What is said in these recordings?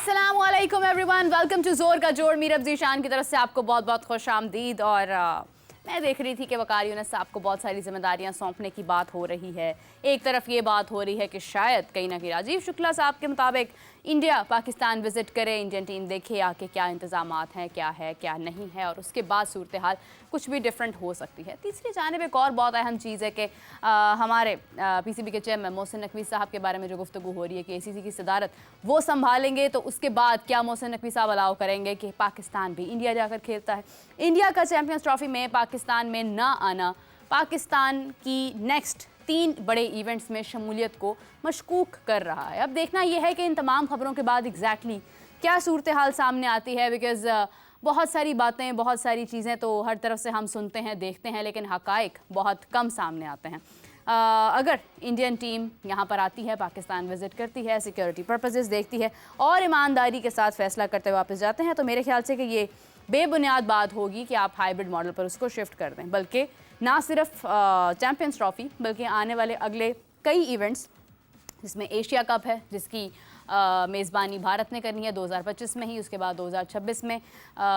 अस्सलामुअलैकुम everyone, welcome to जोर का जोर। मीरब जीशान की तरफ से आपको बहुत बहुत खुश आमदीद। और मैं देख रही थी कि वकार यूनुस साहब को बहुत सारी जिम्मेदारियां सौंपने की बात हो रही है। एक तरफ ये बात हो रही है कि शायद कहीं ना कहीं राजीव शुक्ला साहब के मुताबिक इंडिया पाकिस्तान विजिट करे, इंडियन टीम देखे आके क्या इंतजामात हैं, क्या नहीं है, और उसके बाद सूरत हाल कुछ भी डिफरेंट हो सकती है। तीसरी जानिब एक और बहुत अहम चीज़ है कि हमारे पीसीबी के चेयरमैन मोहसिन नकवी साहब के बारे में जो गुफ्तगू हो रही है कि एसीसी की सदारत वो संभालेंगे, तो उसके बाद क्या मोहसिन नकवी साहब अलाउ करेंगे कि पाकिस्तान भी इंडिया जाकर खेलता है। इंडिया का चैंपियंस ट्रॉफी में पाकिस्तान में ना आना पाकिस्तान की नेक्स्ट 3 बड़े इवेंट्स में शमूलियत को मशकूक कर रहा है। अब देखना यह है कि इन तमाम खबरों के बाद एग्जैक्टली क्या सूरत हाल सामने आती है, बिकॉज बहुत सारी बातें, बहुत सारी चीज़ें तो हर तरफ से हम सुनते हैं, देखते हैं, लेकिन हकाइक बहुत कम सामने आते हैं। अगर इंडियन टीम यहाँ पर आती है, पाकिस्तान विजिट करती है, सिक्योरिटी पर्पसेस देखती है और ईमानदारी के साथ फैसला करते हुए वापस जाते हैं, तो मेरे ख्याल से कि ये बेबुनियाद बात होगी कि आप हाइब्रिड मॉडल पर उसको शिफ्ट कर दें। बल्कि ना सिर्फ चैम्पियंस ट्रॉफी बल्कि आने वाले अगले कई इवेंट्स, जिसमें एशिया कप है जिसकी मेज़बानी भारत ने करनी है 2025 में ही, उसके बाद 2026 में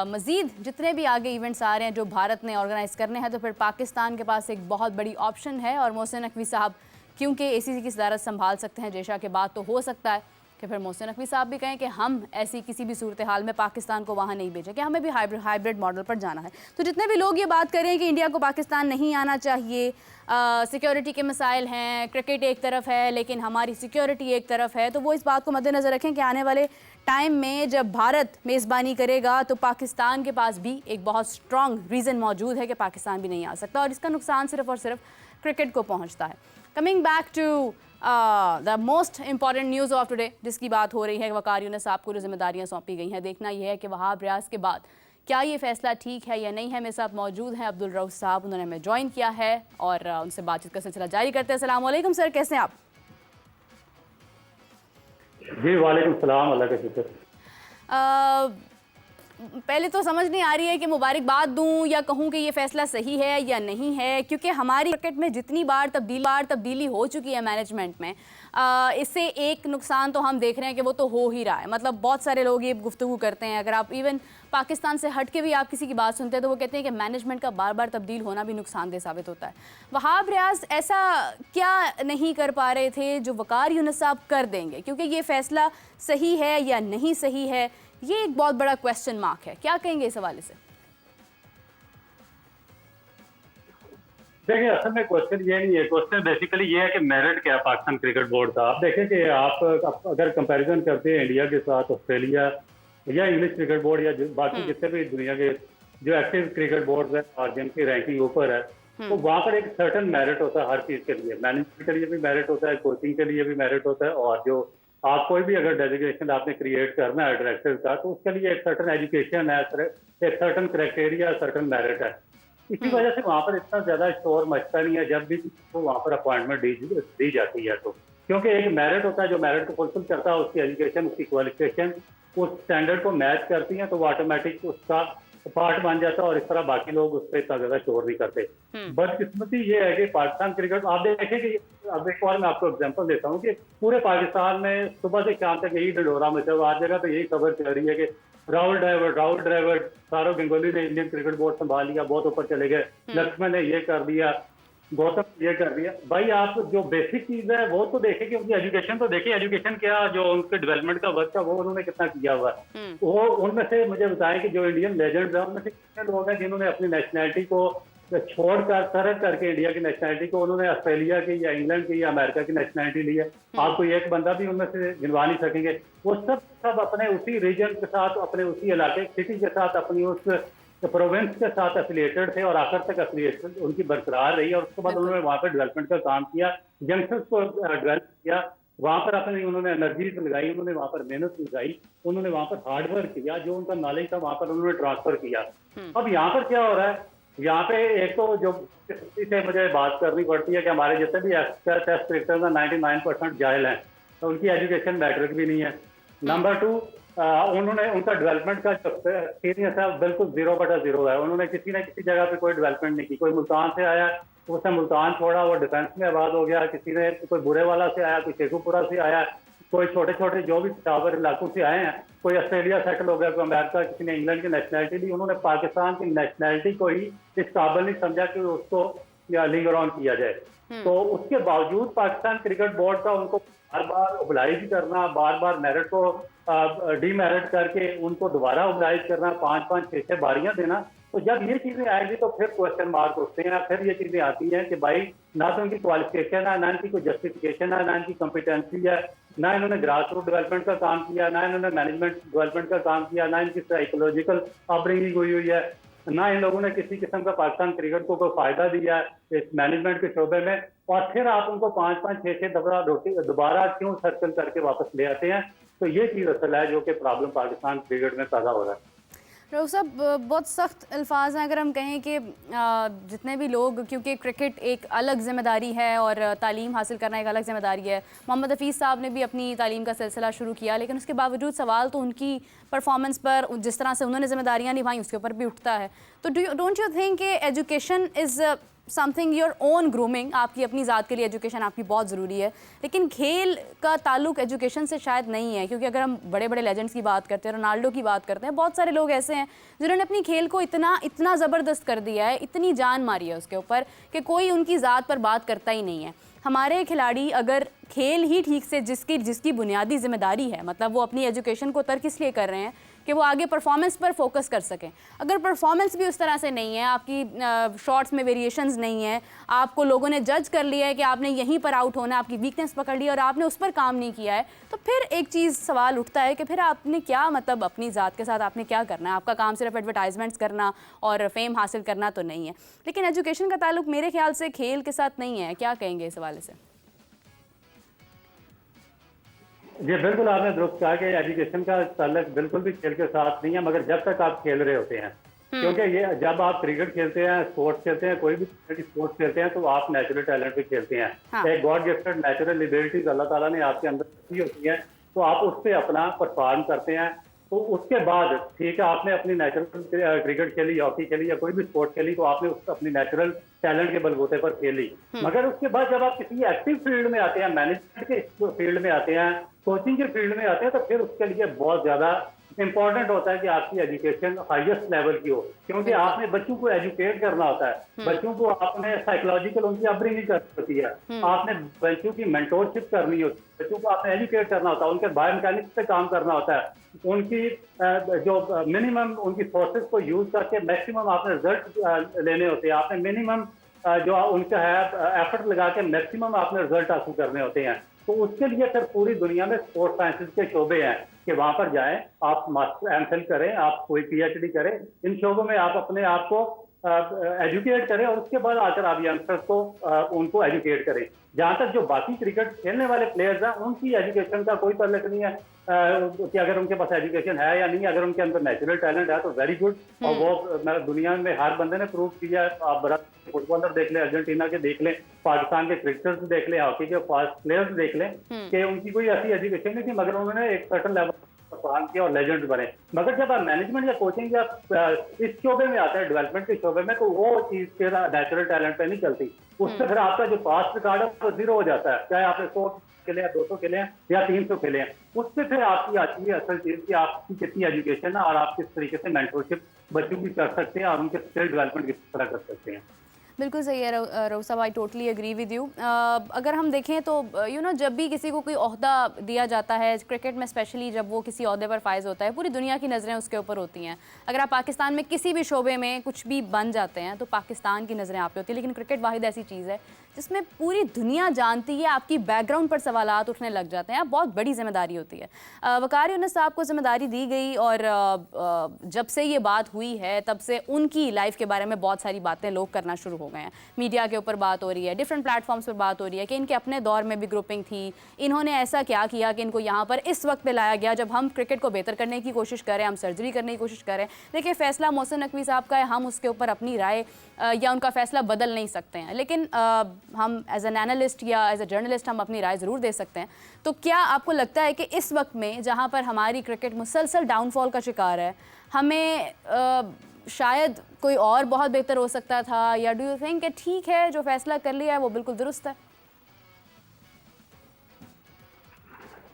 मज़ीद जितने भी आगे इवेंट्स आ रहे हैं जो भारत ने ऑर्गेनाइज़ करने हैं, तो फिर पाकिस्तान के पास एक बहुत बड़ी ऑप्शन है। और मोहसिन नकवी साहब क्योंकि एसीसी की सदारत संभाल सकते हैं जेशा के बाद, तो हो सकता है कि फिर मोहसिन नकवी साहब भी कहें कि हम ऐसी किसी भी सूरत हाल में पाकिस्तान को वहाँ नहीं भेजें, कि हमें भी हाइब्रिड मॉडल पर जाना है। तो जितने भी लोग ये बात कर रहे हैं कि इंडिया को पाकिस्तान नहीं आना चाहिए, सिक्योरिटी के मसाइल हैं, क्रिकेट एक तरफ है लेकिन हमारी सिक्योरिटी एक तरफ है, तो वो इस बात को मद्देनज़र रखें कि आने वाले टाइम में जब भारत मेज़बानी करेगा तो पाकिस्तान के पास भी एक बहुत स्ट्रॉन्ग रीज़न मौजूद है कि पाकिस्तान भी नहीं आ सकता, और इसका नुकसान सिर्फ और सिर्फ क्रिकेट को पहुँचता है। Coming back to the most important news of today, जिसकी बात हो रही है, वकार यूनुस साहब को जो जिम्मेदारियां सौंपी गई हैं, देखना यह है कि वहाब रियाज के बाद क्या ये फैसला ठीक है या नहीं है। मेरे साथ मौजूद हैं अब्दुल रऊफ साहब, उन्होंने हमें ज्वाइन किया है और उनसे बातचीत का सिलसिला जारी करते हैं। अस्सलाम वालेकुम सर, कैसे हैं आप? जी वालेकुम सलाम, अल्लाह का शुक्र। पहले तो समझ नहीं आ रही है कि मुबारकबाद दूं या कहूं कि ये फैसला सही है या नहीं है, क्योंकि हमारी क्रिकेट में जितनी बार तब्दीली हो चुकी है मैनेजमेंट में, इससे एक नुकसान तो हम देख रहे हैं कि वो तो हो ही रहा है। मतलब बहुत सारे लोग ये गुफ्तगू करते हैं, अगर आप इवन पाकिस्तान से हट के भी आप किसी की बात सुनते हैं तो वो कहते हैं कि मैनेजमेंट का बार बार तब्दील होना भी नुकसानदेह साबित होता है। वहाब रियाज ऐसा क्या नहीं कर पा रहे थे जो वकार यूनुस साहब कर देंगे, क्योंकि ये फैसला सही है या नहीं सही है, ये एक बहुत बड़ा क्वेश्चन मार्क है। क्या कहेंगे इस हवाले से? देखिए, असल में क्वेश्चन ये नहीं है, क्वेश्चन बेसिकली ये है कि मेरिट क्या है पाकिस्तान क्रिकेट बोर्ड का। आप देखें कि आप अगर कंपैरिजन करते हैं इंडिया के साथ ऑस्ट्रेलिया या इंग्लिश क्रिकेट बोर्ड या बाकी जितने भी दुनिया के जो एक्टिव क्रिकेट बोर्ड है और जिनकी रैंकिंग ऊपर है, तो वहाँ पर एक सर्टन मेरिट होता है हर चीज के लिए। मैनेजमेंट के लिए भी मेरिट होता है, कोचिंग के लिए भी मेरिट होता है, और जो आप कोई भी अगर डेजिग्नेशन आपने क्रिएट करना है डायरेक्टर का, तो उसके लिए एक सर्टन एजुकेशन है, एक सर्टन क्राइटेरिया, सर्टन मेरिट है। इसी वजह से वहाँ पर इतना ज्यादा शोर मचता नहीं है जब भी तो वहाँ पर अपॉइंटमेंट दी जाती है। तो क्योंकि एक मेरिट होता है, जो मेरिट को फुलफिल करता है, उसकी एजुकेशन, उसकी क्वालिफिकेशन उस स्टैंडर्ड को मैच करती है, तो वो ऑटोमेटिक उसका पार्ट बन जाता है, और इस तरह बाकी लोग उस पर इतना ज्यादा शोर नहीं करते। बदकिस्मती ये है कि पाकिस्तान क्रिकेट, आप देखें कि अब एक और मैं आपको एग्जांपल देता हूँ कि पूरे पाकिस्तान में सुबह से शाम तक यही ढिढोरा मचा हुआ। आज जगह तो यही खबर चल रही है कि राहुल ड्राइवर सौरव गंगोली ने इंडियन क्रिकेट बोर्ड संभाल लिया, बहुत ऊपर चले गए, लक्ष्मण ने ये कर दिया, गौतम ये कर दिया। भाई आप जो बेसिक चीज है वो तो देखें कि उनकी एजुकेशन तो देखिए, एजुकेशन क्या, जो उनके डेवलपमेंट का वर्क था वो उन्होंने कितना किया हुआ है। वो उनमें से मुझे बताएं कि जो इंडियन लेजेंड्स हैं उनमें से कितने लोग हैं जिन्होंने अपनी नेशनैलिटी को छोड़कर तरह करके इंडिया की नेशनैलिटी को उन्होंने ऑस्ट्रेलिया की या इंग्लैंड की या अमेरिका की नेशनैलिटी ली है। आप कोई एक बंदा भी उनमें से गिनवा नहीं सकेंगे। वो सब अपने उसी रीजन के साथ, अपने उसी इलाके सिटी के साथ, अपनी उस प्रोविंस के साथ एफिलिएटेड थे और आखिर तक एफिलिएशन उनकी बरकरार रही, और उसके बाद उन्होंने वहाँ पर डेवलपमेंट का काम किया, यंगस्टर्स को डेवलप किया, वहाँ पर अपनी उन्होंने एनर्जी लगाई, उन्होंने वहाँ पर मेहनत लगाई, उन्होंने वहाँ पर हार्डवर्क किया, जो उनका नॉलेज था वहाँ पर उन्होंने ट्रांसफर किया। अब यहाँ पर क्या हो रहा है, यहाँ पे एक तो जो से मुझे बात करनी पड़ती है कि हमारे जितने भी टेस्ट क्रिकेटर्स हैं 99% जाहिल हैं, तो उनकी एजुकेशन मैट्रिक भी नहीं है। नंबर 2, उन्होंने उनका डेवलपमेंट का जो एक्सपीरियंस है बिल्कुल 0/0 है। उन्होंने किसी न किसी जगह पे कोई डेवलपमेंट नहीं की। कोई मुल्तान से आया, उसने मुल्तान छोड़ा, वो डिफेंस में आबाद हो गया, किसी ने कोई बुरे वाला से आया, कोई शेखुपुरा से आया, कोई छोटे छोटे जो भी टावर इलाकों से आए हैं, कोई ऑस्ट्रेलिया सेटल हो गया, कोई अमेरिका, किसी ने इंग्लैंड की नेशनैलिटी ली, उन्होंने पाकिस्तान की नेशनैलिटी को ही इस काबिल नहीं समझा कि उसको या लिंगर ऑन किया जाए। तो उसके बावजूद पाकिस्तान क्रिकेट बोर्ड का उनको बार बार ओबलाइज करना, बार बार मेरिट को डीमेरिट करके उनको दोबारा ओबलाइज करना, 5-5, 6-6 बारियां देना, तो जब ये चीजें आएंगी तो फिर क्वेश्चन मार्क उठते हैं। फिर ये चीजें आती हैं कि भाई ना तो इनकी क्वालिफिकेशन है, ना इनकी कोई जस्टिफिकेशन है, ना इनकी कॉम्पिटेंसी है, ना इन्होंने ग्रास रूट डेवलपमेंट का काम किया, ना इन्होंने मैनेजमेंट डेवलपमेंट का काम किया, ना इनकी साइकोलॉजिकल अपब्रिंगिंग हुई है, ना इन लोगों ने किसी किस्म का पाकिस्तान क्रिकेट को कोई फायदा दिया है इस मैनेजमेंट के शोबे में। और फिर आप उनको 5-5, 6-6 दफा दोबारा क्यों सर्कल करके वापस ले आते हैं? तो ये चीज़ असल है जो कि प्रॉब्लम पाकिस्तान क्रिकेट में पैदा हो रहा है। रऊफ साहब, बहुत सख्त अल्फाज हैं अगर हम कहें कि जितने भी लोग, क्योंकि क्रिकेट एक अलग ज़िम्मेदारी है और तालीम हासिल करना एक अलग ज़िम्मेदारी है। मोहम्मद हफीज़ साहब ने भी अपनी तालीम का सिलसिला शुरू किया, लेकिन उसके बावजूद सवाल तो उनकी परफॉर्मेंस पर, जिस तरह से उन्होंने ज़िम्मेदारियाँ निभाई उसके ऊपर भी उठता है। तो डोंट यू थिंक कि education is something your own grooming, आपकी अपनी ज़ात के लिए एजुकेशन आपकी बहुत ज़रूरी है, लेकिन खेल का ताल्लुक एजुकेशन से शायद नहीं है? क्योंकि अगर हम बड़े बड़े लेजेंड्स की बात करते हैं, रोनाल्डो की बात करते हैं, बहुत सारे लोग ऐसे हैं जिन्होंने अपनी खेल को इतना ज़बरदस्त कर दिया है, इतनी जान मारी है उसके ऊपर कि कोई उनकी ज़ात पर बात करता ही नहीं है। हमारे खिलाड़ी अगर खेल ही ठीक से, जिसकी बुनियादी जिम्मेदारी है, मतलब वो अपनी एजुकेशन को तर्क इसलिए कर रहे हैं कि वो आगे परफॉर्मेंस पर फोकस कर सकें, अगर परफॉर्मेंस भी उस तरह से नहीं है, आपकी शॉट्स में वेरिएशंस नहीं है, आपको लोगों ने जज कर लिया है कि आपने यहीं पर आउट होना है, आपकी वीकनेस पकड़ ली और आपने उस पर काम नहीं किया है, तो फिर एक चीज़ सवाल उठता है कि फिर आपने क्या, मतलब अपनी ज़ात के साथ आपने क्या करना है? आपका काम सिर्फ एडवर्टाइजमेंट्स करना और फेम हासिल करना तो नहीं है। लेकिन एजुकेशन का ताल्लुक मेरे ख्याल से खेल के साथ नहीं है। क्या कहेंगे इस हवाले से? जी बिल्कुल, आपने दुरुस्त कहा कि एजुकेशन का ताल्लुक बिल्कुल भी खेल के साथ नहीं है, मगर जब तक आप खेल रहे होते हैं, क्योंकि ये जब आप क्रिकेट खेलते हैं, स्पोर्ट्स खेलते हैं, कोई भी स्पोर्ट्स खेलते हैं, तो आप नेचुरल टैलेंट पे खेलते हैं। हाँ। एक गॉड गिफ्टेड नेचुरल एबिलिटीज अल्लाह ताला ने आपके अंदर रखी होती है, तो आप उससे अपना परफॉर्म करते हैं। तो उसके बाद ठीक है, आपने अपनी नेचुरल क्रिकेट खेली, हॉकी खेली या कोई भी स्पोर्ट खेली, तो आपने अपनी नेचुरल टैलेंट के बलबूते पर खेली। मगर उसके बाद जब आप किसी एक्टिव फील्ड में आते हैं, मैनेजमेंट के फील्ड में आते हैं, कोचिंग के फील्ड में आते हैं, तो फिर उसके लिए बहुत ज्यादा इंपॉर्टेंट होता है कि आपकी एजुकेशन हाईएस्ट लेवल की हो, क्योंकि आपने बच्चों को एजुकेट करना होता है, बच्चों को आपने साइकोलॉजिकल उनकी अपब्रिंगिंग करनी होती है, आपने बच्चों की मेंटोरशिप करनी होती है, बच्चों को आपने एजुकेट करना होता है, उनके बायोमैकेनिक्स पे काम करना होता है, उनकी जो मिनिमम उनकी फोर्सेस को यूज करके मैक्सिमम आपने रिजल्ट लेने होते हैं, आपने मिनिमम जो उनका है एफर्ट लगा के मैक्सिमम आपने रिजल्ट हासिल करने होते हैं। तो उसके लिए फिर पूरी दुनिया में स्पोर्ट्स साइंसेज के शोबे हैं कि वहां पर जाएं, आप मास्टर एमफिल करें, आप कोई पीएचडी करें, इन शोबों में आप अपने आप को एजुकेट करें और उसके बाद आकर आप यंगस्टर्स को उनको एजुकेट करें। जहां तक जो बाकी क्रिकेट खेलने वाले प्लेयर्स हैं, उनकी एजुकेशन का कोई ताल्लुक नहीं है कि अगर उनके पास एजुकेशन है या नहीं। अगर उनके अंदर नेचुरल टैलेंट है तो वेरी गुड, और वो दुनिया में हर बंदे ने प्रूव किया है। आप बड़ा फुटबॉलर देख लें, अर्जेंटीना के देख लें, पाकिस्तान के क्रिकेटर्स देख लें, हॉकी के फास्ट प्लेयर्स देख लें कि उनकी कोई ऐसी एजुकेशन नहीं थी, मगर उन्होंने एक सर्टन लेवल परफॉर्म किया और लेजेंड बने। मगर जब आप मैनेजमेंट या कोचिंग या इस शोबे में आते हैं, डेवलपमेंट के शोबे में, तो वो चीज फिर नेचुरल टैलेंट पे नहीं चलती। उससे फिर आपका जो पास्ट रिकॉर्ड है वो जीरो हो जाता है, चाहे आपने 100 खेले या 200 खेले या 300 खेले हैं। उससे फिर आपकी आती है असल चीज कि आपकी कितनी एजुकेशन है और आप किस तरीके से मेंटरशिप बच्चों की कर सकते हैं और उनके स्किल डेवलपमेंट किस तरह कर सकते हैं। बिल्कुल सही है रऊफ साहब, I totally agree with you. अगर हम देखें तो जब भी किसी को कोई ओहदा दिया जाता है क्रिकेट में, स्पेशली जब वो किसी ओहदे पर फायज होता है, पूरी दुनिया की नज़रें उसके ऊपर होती हैं। अगर आप पाकिस्तान में किसी भी शोबे में कुछ भी बन जाते हैं तो पाकिस्तान की नज़रें आप पे होती है, लेकिन क्रिकेट वाहिद ऐसी चीज़ है जिसमें पूरी दुनिया जानती है, आपकी बैकग्राउंड पर सवालात उठने लग जाते हैं, बहुत बड़ी जिम्मेदारी होती है। वकार यूनुस साहब को जिम्मेदारी दी गई और जब से ये बात हुई है तब से उनकी लाइफ के बारे में बहुत सारी बातें लोग करना शुरू हो गए हैं। मीडिया के ऊपर बात हो रही है, डिफरेंट प्लेटफॉर्म्स पर बात हो रही है कि इनके अपने दौर में भी ग्रुपिंग थी, इन्होंने ऐसा क्या किया कि इनको यहाँ पर इस वक्त पे लाया गया जब हम क्रिकेट को बेहतर करने की कोशिश करें, हम सर्जरी करने की कोशिश करें। देखिए, फैसला मोहसिन नकवी साहब का है, हम उसके ऊपर अपनी राय या उनका फैसला बदल नहीं सकते हैं, लेकिन हम एज एन एनालिस्ट या एज ए जर्नलिस्ट हम अपनी राय ज़रूर दे सकते हैं। तो क्या आपको लगता है कि इस वक्त में जहाँ पर हमारी क्रिकेट मुसलसल डाउनफॉल का शिकार है, हमें शायद कोई और बहुत बेहतर हो सकता था, या डू यू थिंक कि ठीक है जो फैसला कर लिया है वो बिल्कुल दुरुस्त है?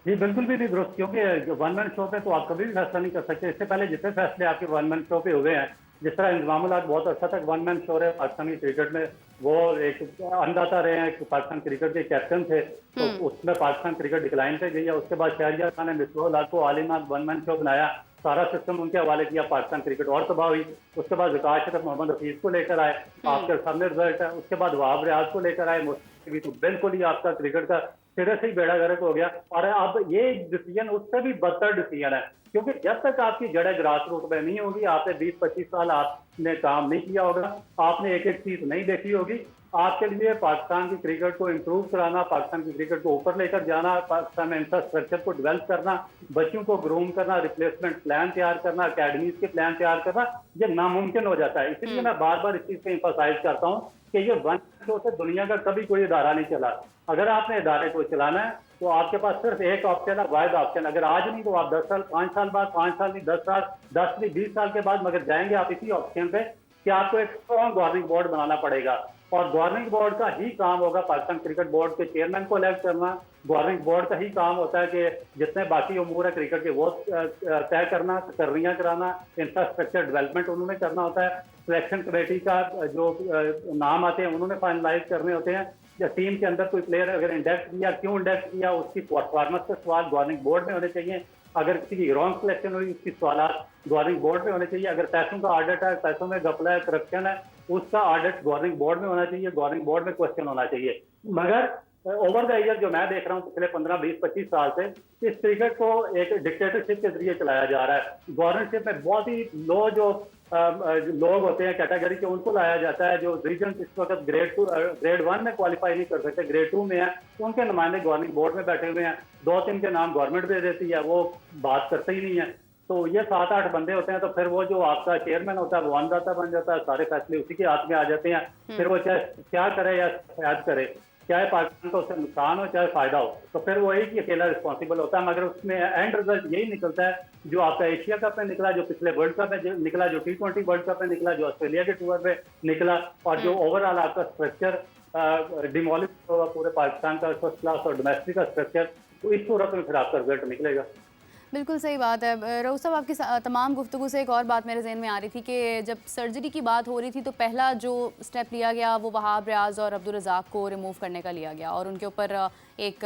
जी बिल्कुल भी नहीं दुरुस्त, क्योंकि जो वन मैन शो पे तो आप कभी भी फैसला नहीं कर सकते। इससे पहले जितने फैसले आपके वन मैन शो पे हुए हैं, जिस तरह इंतजामुल हक बहुत अच्छा तक वन मैन शो रहे पाकिस्तानी क्रिकेट में, वो एक अन्नदाता रहे हैं, पाकिस्तान क्रिकेट के कैप्टन थे, तो उसमें पाकिस्तान क्रिकेट डिक्लाइन पे गई है। उसके बाद शहरियार खान ने मिसबाहुल हक को आलिमान वन मैन शो बनाया, सारा सिस्टम उनके हवाले किया, पाकिस्तान क्रिकेट और तबाह हुई। उसके बाद विकास शरफ मोहम्मद हफीज को लेकर आए, आपके सामने रिजल्ट है। उसके बाद वहाब रियाज को लेकर आए, तो बिल्कुल ही आपका क्रिकेट का सिरे से ही बेड़ा गर्क हो गया। और अब ये डिसीजन उससे भी बदतर डिसीजन है, क्योंकि जब तक आपकी जड़ें ग्रास रूट में नहीं होगी, आपने 20-25 साल आपने काम नहीं किया होगा, आपने एक एक चीज नहीं देखी होगी, आपके लिए पाकिस्तान की क्रिकेट को इम्प्रूव कराना, पाकिस्तान की क्रिकेट को ऊपर लेकर जाना, पाकिस्तान में इंफ्रास्ट्रक्चर को डेवलप करना, बच्चों को ग्रूम करना, रिप्लेसमेंट प्लान तैयार करना, अकेडमीज के प्लान तैयार करना, ये नामुमकिन हो जाता है। इसलिए मैं बार बार इस चीज पे इंफोसाइज करता हूँ कि ये वन शो से दुनिया का कभी कोई इदारा नहीं चला। अगर आपने इदारे को चलाना है तो आपके पास सिर्फ एक ऑप्शन है, वाइड ऑप्शन। अगर आज नहीं तो आप 10 साल, 5 साल बाद, 5 साल नहीं 10 साल, 10 नहीं 20 साल के बाद मगर जाएंगे आप इसी ऑप्शन पे कि आपको एक स्ट्रॉन्ग गवर्निंग बोर्ड बनाना पड़ेगा। और गवर्निंग बोर्ड का ही काम होगा पाकिस्तान क्रिकेट बोर्ड के चेयरमैन को इलेक्ट करना। गवर्निंग बोर्ड का ही काम होता है कि जितने बाकी उमूर है क्रिकेट के वो तय करना, तकर्रियां कराना, इंफ्रास्ट्रक्चर डेवलपमेंट उन्होंने करना होता है। सिलेक्शन कमेटी का जो नाम आते हैं उन्होंने फाइनलाइज करने होते हैं। या टीम के अंदर कोई प्लेयर अगर इंडेक्स किया, क्यों इंडेक्स किया, उसकी परफॉर्मेंस के सवाल गवर्निंग बोर्ड में होने चाहिए। अगर किसी की रॉन्ग सिलेक्शन हुई, उसकी सवाल गवर्निंग बोर्ड में होने चाहिए। अगर पैसों का ऑडिट है, पैसों में घपला है, करप्शन है, उसका ऑडिट गवर्निंग बोर्ड में होना चाहिए, गवर्निंग बोर्ड में क्वेश्चन होना चाहिए। मगर ओवर द ईयर जो मैं देख रहा हूँ पिछले 15-20-25 साल से, इस क्रिकेट को एक डिक्टेटरशिप के जरिए चलाया जा रहा है। गवर्नरशिप में बहुत ही लो जो लोग होते हैं कैटेगरी के, उनको लाया जाता है। जो रीजन इस वक्त ग्रेड 1 में क्वालिफाई नहीं कर सकते, ग्रेड 2 में है, उनके नुमाइंदे गवर्निंग बोर्ड में बैठे हुए हैं। 2-3 के नाम गवर्नमेंट दे देती है, वो बात करते ही नहीं है। तो ये 7-8 बंदे होते हैं, तो फिर वो जो आपका चेयरमैन होता है वो अन्नदाता बन जाता है, सारे फैसले उसी के हाथ में आ जाते हैं। फिर वो चाहे क्या करे या शायद करे, चाहे पाकिस्तान को उससे नुकसान हो चाहे फायदा हो, तो फिर वो एक ही अकेला रिस्पॉन्सिबल होता है। मगर उसमें एंड रिजल्ट यही निकलता है जो आपका एशिया कप में निकला, जो पिछले वर्ल्ड कप में निकला, जो T20 वर्ल्ड कप में निकला, जो ऑस्ट्रेलिया के टूर पे निकला, और जो ओवरऑल आपका स्ट्रक्चर डिमोलिश होगा पूरे पाकिस्तान का फर्स्ट क्लास और डोमेस्टिक का स्ट्रक्चर, तो इस सूरत में फिर आपका रिजल्ट निकलेगा। बिल्कुल सही बात है। रऊफ साहब, आपकी तमाम गुफ्तगू से एक और बात मेरे जहन में आ रही थी कि जब सर्जरी की बात हो रही थी तो पहला जो स्टेप लिया गया वो वहाब रियाज और अब्दुल रज़ाक को रिमूव करने का लिया गया, और उनके ऊपर एक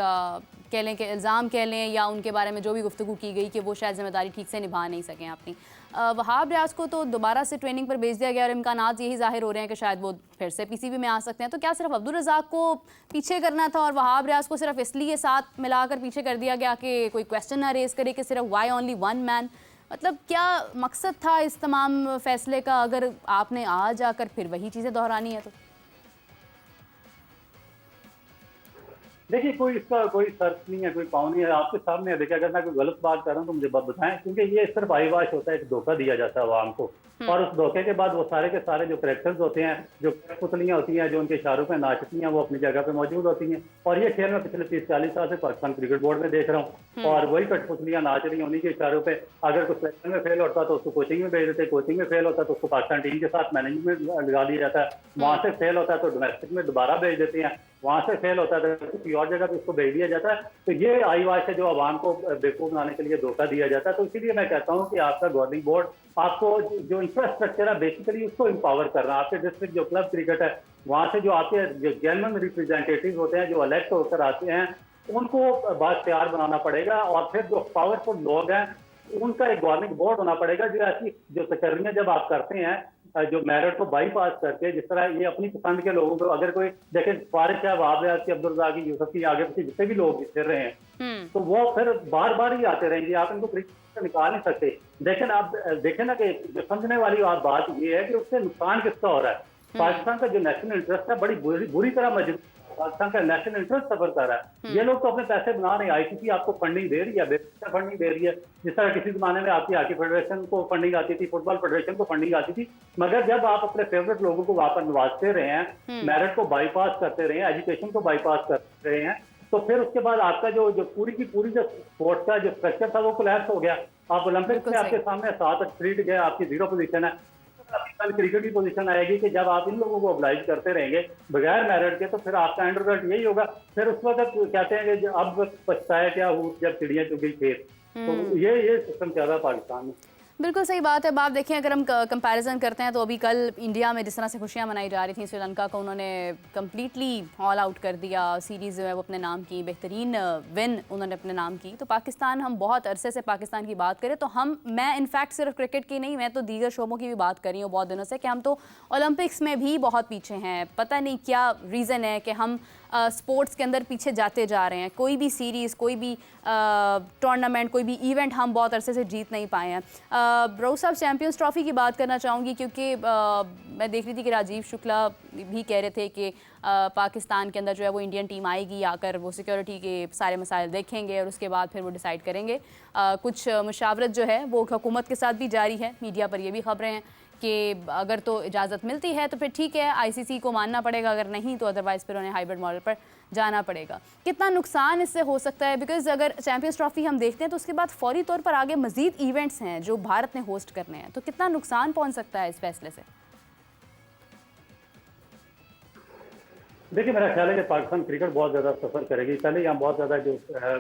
कह लें कि इल्ज़ाम कह लें या उनके बारे में जो भी गुफ्तगू की गई कि वो शायद जिम्मेदारी ठीक से निभा नहीं सकें अपनी। वहाब रियाज को तो दोबारा से ट्रेनिंग पर भेज दिया गया और इम्कानात यही जाहिर हो रहे हैं कि शायद वो फिर से पीसीबी में आ सकते हैं। तो क्या सिर्फ अब्दुल रज़ाक को पीछे करना था और वहाब रियाज को सिर्फ इसलिए साथ मिलाकर पीछे कर दिया गया कि कोई क्वेश्चन ना रेज करे कि सिर्फ वाई ओनली वन मैन? मतलब क्या मकसद था इस तमाम फैसले का, अगर आपने आज आकर फिर वही चीज़ें दोहरानी है तो? देखिए, कोई इसका कोई सर्च नहीं है, कोई पाँव नहीं है, आपके सामने है। देखिए, अगर मैं कोई गलत बात कर रहा हूँ तो मुझे बताएं, क्योंकि ये सिर्फ आईवाश होता है, एक धोखा दिया जाता है आवाम को। और उस धोखे के बाद वो सारे के सारे जो करेक्टर्स होते हैं, जो पुतलियां होती हैं, जो उनके इशारों पे नाचती हैं, वो अपनी जगह पे मौजूद होती हैं। और ये खेल मैं पिछले 30-40 साल से पाकिस्तान क्रिकेट बोर्ड में देख रहा हूँ, और वही कठपुतलियां नाच रही हैं उन्हीं के इशारों पे। अगर कोई सिलेक्शन में फेल होता तो उसको कोचिंग में भेज देते, कोचिंग में फेल होता तो उसको पाकिस्तान टीम के साथ मैनेजमेंट लगा दिया जाता है, वहां से फेल होता है तो डोमेस्टिक में दोबारा भेज देते हैं, वहां से फेल होता है तो किसी और जगह पे उसको भेज दिया जाता है। तो ये आईवाश है जो आवाम को बेवकूफ बनाने के लिए धोखा दिया जाता है। तो इसीलिए मैं कहता हूँ कि आपका गवर्निंग बोर्ड आपको जो इंफ्रास्ट्रक्चर है बेसिकली उसको एम्पावर कर रहा है। आपके डिस्ट्रिक्ट जो क्लब क्रिकेट है वहां से जो आपके जो जेन्युइन रिप्रेजेंटेटिव होते हैं, जो इलेक्ट होकर आते हैं, उनको बाख्तियार बनाना पड़ेगा। और फिर जो पावरफुल लोग हैं उनका एक गवर्निंग बोर्ड होना पड़ेगा जो ऐसी जो तकर्रियां जब आप करते हैं, जो मेरिट को बाईपास करके, जिस तरह ये अपनी पसंद के लोगों को, अगर कोई देखे फारिश है, वहाब रियाज की, अब्दुल रज़ाक की, यूसुफ की, आगे पीछे जितने भी लोग फिर रहे हैं, तो वो फिर बार बार ही आते रहेंगे, आप इनको क्रिकेट से निकाल नहीं सकते। लेकिन आप देखें ना कि जो समझने वाली बात ये है कि उससे नुकसान किसका हो रहा है। पाकिस्तान का जो नेशनल इंटरेस्ट है बड़ी बुरी तरह मजबूत, पाकिस्तान का नेशनल इंटरेस्ट सफर कर रहा है। ये लोग तो अपने पैसे बना रहे हैं, आईसीसी आपको फंडिंग दे रही है, बेहतर फंडिंग दे रही है। जिस तरह किसी जमाने में आपकी हॉकी फेडरेशन को फंडिंग आती थी, फुटबॉल फेडरेशन को फंडिंग आती थी, मगर जब आप अपने फेवरेट लोगों को वहां पर नवाजते रहे हैं, मेरिट को बाईपास करते रहे हैं, एजुकेशन को बाईपास करते रहे हैं, तो फिर उसके बाद आपका जो पूरी की पूरी जो स्पोर्ट्स का जो स्ट्रक्चर था वो कोलैप्स हो गया। आप ओलंपिक्स में आपके सामने 7 एथलीट गए, आपकी 0 पोजीशन है, कल क्रिकेट की पोजीशन आएगी कि जब आप इन लोगों को ऑब्लाइज करते रहेंगे बगैर मेरिट के, तो फिर आपका एंड रिजल्ट यही होगा। फिर उस वक्त कहते हैं कि अब पछताए क्या हूँ जब चिड़िया चुग गई खेत। तो ये सिस्टम चल रहा है पाकिस्तान में। बिल्कुल सही बात है। अब आप देखें, अगर हम कंपैरिजन करते हैं तो अभी कल इंडिया में जिस तरह से खुशियां मनाई जा रही थी, श्रीलंका को उन्होंने कम्प्लीटली ऑल आउट कर दिया, सीरीज़ जो है वो अपने नाम की, बेहतरीन विन उन्होंने अपने नाम की। तो पाकिस्तान, हम बहुत अरसे से पाकिस्तान की बात करें तो मैं इनफैक्ट सिर्फ क्रिकेट की नहीं, मैं तो दीगर शोबों की भी बात कर रही हूँ बहुत दिनों से, कि हम तो ओलंपिक्स में भी बहुत पीछे हैं। पता नहीं क्या रीज़न है कि हम स्पोर्ट्स के अंदर पीछे जाते जा रहे हैं। कोई भी सीरीज़, कोई भी टूर्नामेंट, कोई भी इवेंट हम बहुत अरसे से जीत नहीं पाए हैं। रऊफ साहब, चैम्पियंस ट्रॉफी की बात करना चाहूँगी, क्योंकि मैं देख रही थी कि राजीव शुक्ला भी कह रहे थे कि पाकिस्तान के अंदर जो है वो इंडियन टीम आएगी, आकर वो सिक्योरिटी के सारे मसाइल देखेंगे और उसके बाद फिर वो डिसाइड करेंगे। कुछ मुशावरत जो है वो हुकूमत के साथ भी जारी है। मीडिया पर ये भी खबरें हैं कि अगर तो इजाज़त मिलती है तो फिर ठीक है, आईसीसी को मानना पड़ेगा, अगर नहीं तो अदरवाइज़ फिर उन्हें हाइब्रिड मॉडल पर जाना पड़ेगा। कितना नुकसान इससे हो सकता है? बिकॉज अगर चैम्पियंस ट्रॉफी हम देखते हैं तो उसके बाद फौरी तौर पर आगे मज़ीद इवेंट्स हैं जो भारत ने होस्ट करने हैं, तो कितना नुकसान पहुंच सकता है इस फैसले से? देखिए, मेरा ख्याल है कि पाकिस्तान क्रिकेट बहुत ज़्यादा सफ़र करेगी। पहले ही हम बहुत ज़्यादा जो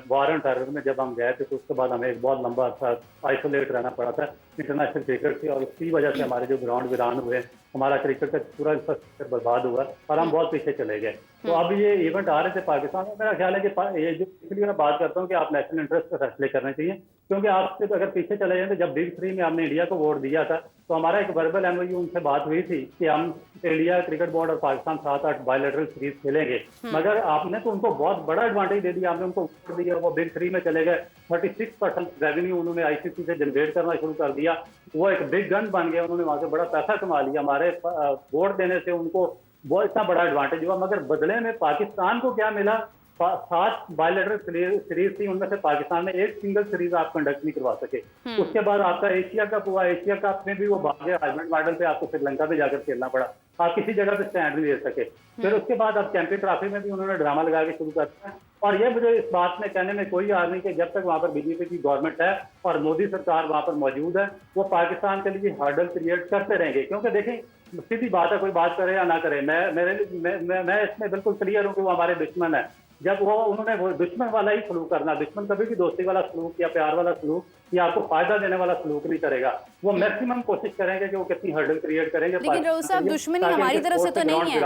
वार एंड टेरर में जब हम गए थे तो उसके बाद हमें एक बहुत लंबा अर्सा आइसोलेट रहना पड़ा था इंटरनेशनल क्रिकेट से, और उसकी वजह से हमारे जो ग्राउंड वीरान हुए, हमारा क्रिकेट का पूरा इंफ्रास्ट्रक्चर बर्बाद हुआ और हम बहुत पीछे चले गए। तो अब ये इवेंट आ रहे थे पाकिस्तान में, मेरा ख्याल है कि ये जो, इसलिए मैं बात करता हूँ कि आप नेशनल इंटरेस्ट पर फैसले करने चाहिए, क्योंकि आपसे अगर पीछे चले जाए तो जब बिग 3 में हमने इंडिया को वोट दिया था तो हमारा एक वर्बल एमओयू उनसे बात हुई थी कि हम इंडिया क्रिकेट बोर्ड और पाकिस्तान 7-8 बायलैटरल सीरीज खेलेंगे, मगर आपने तो उनको बहुत बड़ा एडवांटेज दे दिया, आपने उनको वोट दिया, वो बिग 3 में चले गए। 36% रेवेन्यू उन्होंने आईसीसी से जनरेट करना शुरू कर दिया, वो एक बिग गन बन गया, उन्होंने वहां से बड़ा पैसा कमा लिया। हमारे वोट देने से उनको वो इतना बड़ा एडवांटेज हुआ, मगर बदले में पाकिस्तान को क्या मिला? 7 बायलैटरल सीरीज थी, उनमें से पाकिस्तान ने एक सिंगल सीरीज आप कंडक्ट नहीं करवा सके। उसके बाद आपका एशिया कप हुआ, एशिया कप में भी वो भागे हाइब्रिड मॉडल पे, आपको श्रीलंका पे जाकर खेलना पड़ा, आप किसी जगह पे स्टैंड नहीं ले सके। फिर उसके बाद अब चैंपियन ट्रॉफी में भी उन्होंने ड्रामा लगा के शुरू कर दिया। और ये मुझे इस बात में कहने में कोई याद नहीं कि जब तक वहां पर बीजेपी की गवर्नमेंट है और मोदी सरकार वहां पर मौजूद है, वो पाकिस्तान के लिए हर्डल क्रिएट करते रहेंगे। क्योंकि देखें, सीधी बात है, कोई बात करे या ना करे, मैं इसमें बिल्कुल क्लियर हूँ कि वो हमारे दुश्मन है। जब उन्होंने वो दुश्मन वाला ही सलूक करना, दुश्मन कभी भी दोस्ती वाला सलूक या प्यार वाला सलूक या आपको फायदा देने वाला सलूक नहीं करेगा। वो मैक्सिमम कोशिश करेंगे कि वो कितनी हर्डल क्रिएट करेंगे। लेकिन रऊफ साहब, दुश्मनी हमारी तरफ से तो नहीं है,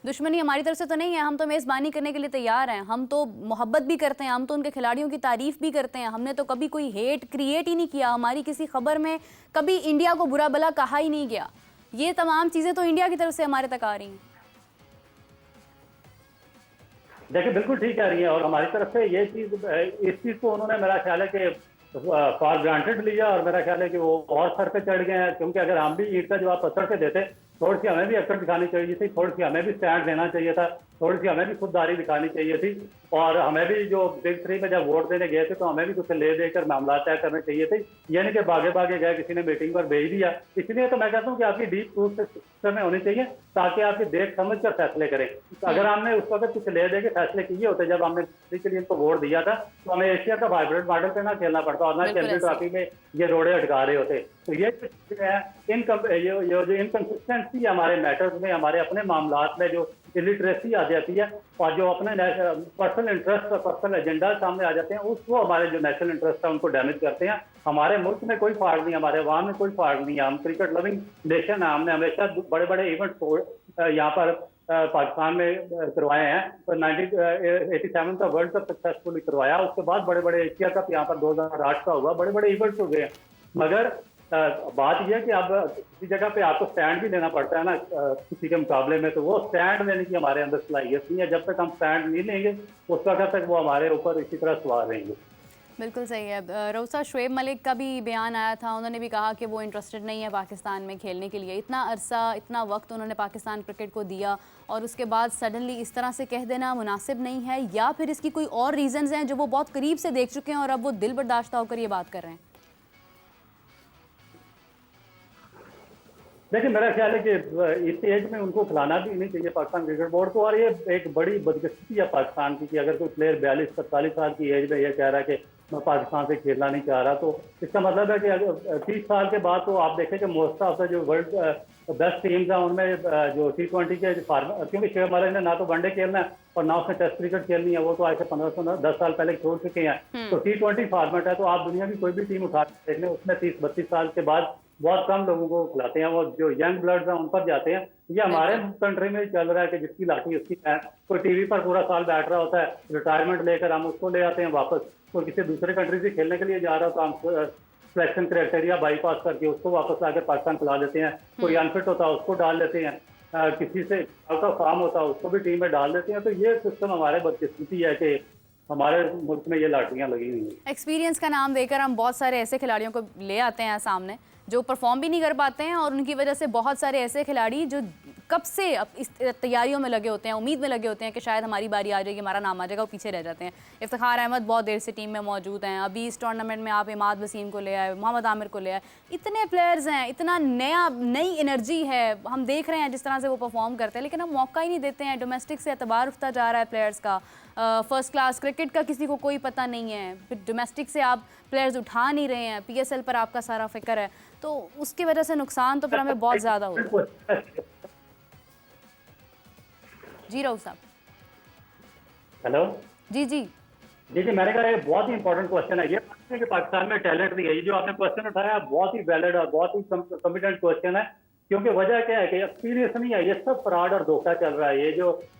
दुश्मनी हमारी तरफ से तो नहीं है। हम तो मेज़बानी करने के लिए तैयार हैं, हम तो मोहब्बत भी करते हैं, हम तो उनके खिलाड़ियों की तारीफ भी करते हैं। हमने तो कभी कोई हेट क्रिएट ही नहीं किया, हमारी किसी खबर में कभी इंडिया को बुरा भला कहा ही नहीं गया। ये तमाम चीज़ें तो इंडिया की तरफ से हमारे तक आ रही हैं। देखिए, बिल्कुल ठीक कह रही है, और हमारी तरफ से ये चीज, इस चीज को उन्होंने, मेरा ख्याल है कि फॉर ग्रांटेड लिया, और मेरा ख्याल है कि वो और सर पे चढ़ गए हैं। क्योंकि अगर हम भी ईट का जवाब पत्थर से देते, थोड़ी सी हमें भी अक्ल दिखानी चाहिए थी, थोड़ी सी हमें भी स्टैंड देना चाहिए था, थोड़ी सी हमें भी खुददारी दिखानी चाहिए थी, और हमें भी जो बिग 3 में जब वोट देने गए थे तो हमें भी कुछ ले देकर मामला तय करने चाहिए थे, यानी कि भागे भागे गए, किसी ने मीटिंग पर भेज दिया। इसलिए तो मैं कहता हूँ कि आपकी डीप रूट सिस्टम में होनी चाहिए ताकि आपकी देख समझ कर फैसले करें। अगर हमने उस वक्त कुछ ले दे के फैसले किए होते जब हमने के लिए इनको वोट दिया था, तो हमें एशिया का हाइब्रिड मॉडल पे ना खेलना पड़ता और ना चैंपियन ट्रॉफी में ये रोड़े अटका रहे होते। तो ये जो इनकंसिस्टेंसी हमारे मैटर्स में, हमारे अपने मामलात में जो इलिटरेसी आ जाती है और जो अपने पर्सनल इंटरेस्ट और पर्सनल एजेंडा सामने आ जाते हैं, उसको हमारे जो नेशनल इंटरेस्ट है उनको डैमेज करते हैं। हमारे मुल्क में कोई फॉल्ट नहीं, हमारे अवाम में कोई फॉल्ट नहीं है, हम क्रिकेट लविंग नेशन है, हमने हमेशा बड़े बड़े इवेंट यहाँ पर पाकिस्तान में करवाए हैं। तो 1987 का वर्ल्ड कप सक्सेसफुली करवाया, उसके बाद बड़े बड़े एशिया कप यहाँ पर 2008 का हुआ, बड़े बड़े इवेंट्स हो गए। मगर बात यह है कि अब किसी जगह पे आपको स्टैंड भी लेना पड़ता है ना किसी के मुकाबले में, तो वो स्टैंड लेने की हमारे अंदर सलाहियत नहीं है। जब तक हम स्टैंड नहीं लेंगे उस वक्त तक वो हमारे ऊपर इसी तरह सवार रहेंगे। बिल्कुल सही है। रऊसा, शुएब मलिक का भी बयान आया था, उन्होंने भी कहा कि वो इंटरेस्टेड नहीं है पाकिस्तान में खेलने के लिए। इतना अरसा, इतना वक्त उन्होंने पाकिस्तान क्रिकेट को दिया और उसके बाद सडनली इस तरह से कह देना मुनासिब नहीं है, या फिर इसकी कोई और रीजंस हैं जो वो बहुत करीब से देख चुके हैं और अब वो दिल बर्दाश्त होकर ये बात कर रहे हैं? देखिए, मेरा ख्याल है कि इस एज में उनको खिलाना भी नहीं चाहिए पाकिस्तान क्रिकेट बोर्ड को, और ये एक बड़ी बदकिस्मती है पाकिस्तान की कि अगर कोई प्लेयर 42-47 साल की एज में ये कह रहा है कि मैं पाकिस्तान से खेलना नहीं चाह रहा, तो इसका मतलब है कि 30 साल के बाद तो आप देखें कि मोस्ट ऑफ द जो वर्ल्ड तो 10 टीम्स हैं उनमें जो T20 के फार्म, क्योंकि शेख मालिक ने ना तो वनडे खेलना है और ना उसने टेस्ट क्रिकेट खेलनी है, वो तो आज से 15-10 साल पहले छोड़ चुके हैं। तो T20 फॉर्मेट है, तो आप दुनिया की कोई भी टीम उठा के देख लें, उसमें 30-32 साल के बाद बहुत कम लोगों को खिलाते हैं, वो जो यंग ब्लड्स हैं उन पर जाते हैं। ये हमारे कंट्री में चल रहा है कि जिसकी लाठी उसकी है, कोई टीवी पर पूरा साल बैठ रहा होता है, रिटायरमेंट लेकर हम उसको ले आते हैं वापस, कोई किसी दूसरे कंट्री से खेलने के लिए जा रहा हो तो हम सिलेक्शन क्राइटेरिया बाईपास करके उसको वापस लाकर पाकिस्तान खिला देते हैं। कोई अनफिट होता है उसको डाल लेते हैं, किसी से आउट ऑफ फॉर्म होता है उसको भी टीम में डाल देते हैं। तो ये सिस्टम हमारे बदकिस्मती है कि हमारे मुल्क में ये लाठियां लगी हुई हैं। एक्सपीरियंस का नाम देकर हम बहुत सारे ऐसे खिलाड़ियों को ले आते हैं सामने जो परफॉर्म भी नहीं कर पाते हैं, और उनकी वजह से बहुत सारे ऐसे खिलाड़ी जो कब से अब इस तैयारियों में लगे होते हैं, उम्मीद में लगे होते हैं कि शायद हमारी बारी आ जाएगी, हमारा नाम आ जाएगा, वो पीछे रह जाते हैं। इफ्तिखार अहमद बहुत देर से टीम में मौजूद हैं, अभी इस टूर्नामेंट में आप इमाद वसीम को ले आए, मोहम्मद आमिर को ले आए, इतने प्लेयर्स हैं, इतना नई एनर्जी है, हम देख रहे हैं जिस तरह से वो परफॉर्म करते हैं, लेकिन हम मौका ही नहीं देते हैं। डोमेस्टिक से एतबार उठता जा रहा है प्लेयर्स का, फर्स्ट क्लास क्रिकेट का किसी को कोई पता नहीं है, फिर डोमेस्टिक से आप प्लेयर्स उठा नहीं रहे हैं, PSL पर आपका सारा फिक्र है, तो उसकी वजह से नुकसान तो फिर हमें बहुत ज़्यादा होता है। जी राउत साहब। हेलो जी जी जी जी, मैंने कहा ये बहुत ही इंपॉर्टेंट क्वेश्चन है। ये कि पाकिस्तान में टैलेंट नहीं है, ये जो आपने क्वेश्चन उठाया बहुत ही वैलिड और बहुत ही कॉम्पिटेंट क्वेश्चन है। क्योंकि वजह क्या है कि एक्सपीरियंस नहीं है, ये सब फ्रॉड और धोखा चल रहा है।